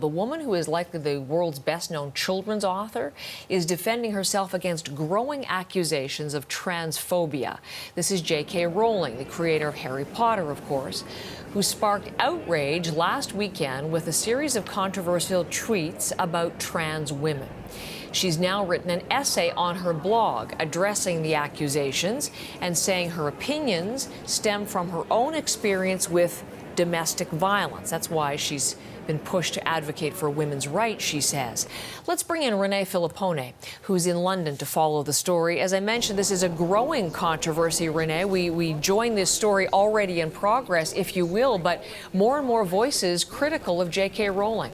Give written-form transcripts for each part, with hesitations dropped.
The woman, who is likely the world's best-known children's author, is defending herself against growing accusations of transphobia. This is J.K. Rowling, the creator of Harry Potter, of course, who sparked outrage last weekend with a series of controversial tweets about trans women. She's now written an essay on her blog addressing the accusations and saying her opinions stem from her own experience with domestic violence. That's why she's been pushed to advocate for women's rights, she says. Let's bring in Renee Filippone, who's in London to follow the story. As I mentioned, this is a growing controversy, Renee. We join this story already in progress, if you will, but more and more voices critical of J.K. Rowling.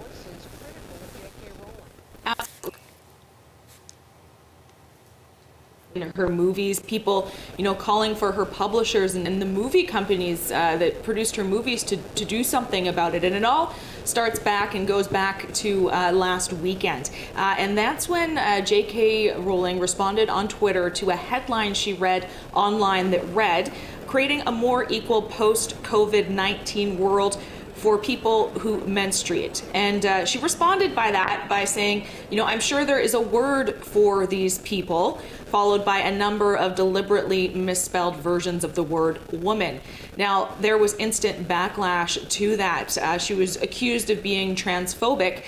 Her movies, people, calling for her publishers and the movie companies that produced her movies to do something about it. And it all starts back and goes back to last weekend. And that's when J.K. Rowling responded on Twitter to a headline she read online that read, "Creating a more equal post-COVID-19 world for people who menstruate." And she responded by saying, I'm sure there is a word for these people, followed by a number of deliberately misspelled versions of the word woman. Now, there was instant backlash to that. She was accused of being transphobic,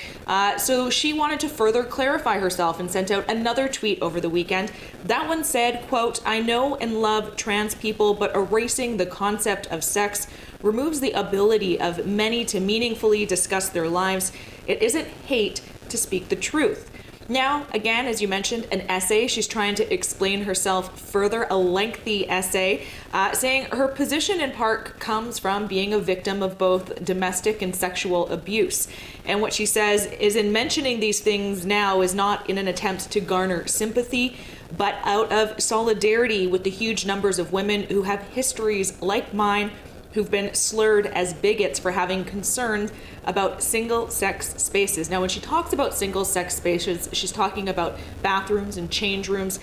so she wanted to further clarify herself and sent out another tweet over the weekend. That one said, quote, "I know and love trans people, but erasing the concept of sex removes the ability of many to meaningfully discuss their lives. It isn't hate to speak the truth." Now, again, as you mentioned, an essay. She's trying to explain herself further, a lengthy essay, saying her position in part comes from being a victim of both domestic and sexual abuse. And what she says is, in mentioning these things now is not in an attempt to garner sympathy, but out of solidarity with the huge numbers of women who have histories like mine, who've been slurred as bigots for having concerns about single-sex spaces. Now, when she talks about single-sex spaces, she's talking about bathrooms and change rooms.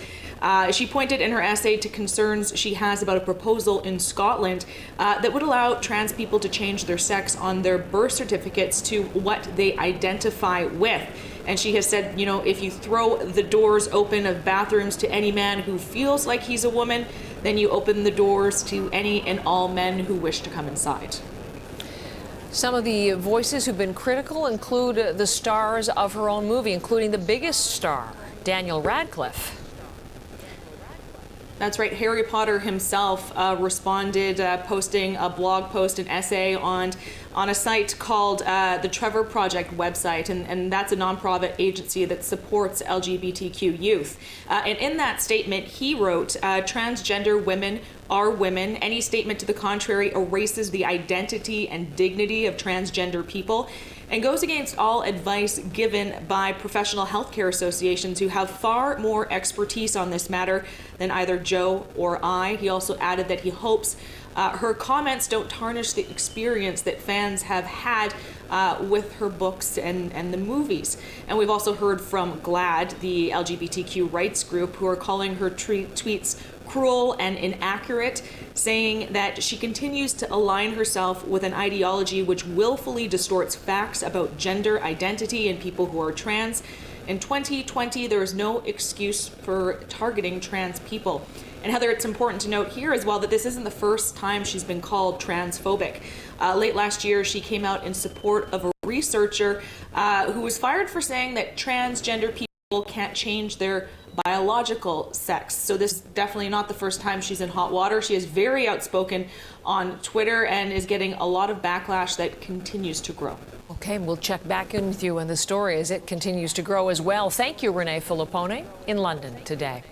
She pointed in her essay to concerns she has about a proposal in Scotland that would allow trans people to change their sex on their birth certificates to what they identify with. And she has said, if you throw the doors open of bathrooms to any man who feels like he's a woman, then you open the doors to any and all men who wish to come inside. Some of the voices who've been critical include the stars of her own movie, including the biggest star, Daniel Radcliffe. That's right. Harry Potter himself responded, posting a blog post, an essay on a site called the Trevor Project website, and that's a nonprofit agency that supports LGBTQ youth. And in that statement, he wrote, "Transgender women are women. Any statement to the contrary erases the identity and dignity of transgender people and goes against all advice given by professional healthcare associations who have far more expertise on this matter than either Joe or I." He also added that he hopes her comments don't tarnish the experience that fans have had with her books and the movies. And we've also heard from GLAAD, the LGBTQ rights group, who are calling her tweets cruel and inaccurate, saying that she continues to align herself with an ideology which willfully distorts facts about gender identity and people who are trans. In 2020, there is no excuse for targeting trans people. And Heather, it's important to note here as well that this isn't the first time she's been called transphobic. Late last year, she came out in support of a researcher who was fired for saying that transgender people can't change their biological sex. So this is definitely not the first time she's in hot water. She is very outspoken on Twitter and is getting a lot of backlash that continues to grow. Okay, we'll check back in with you on the story as it continues to grow as well. Thank you, Renee Filippone, in London today.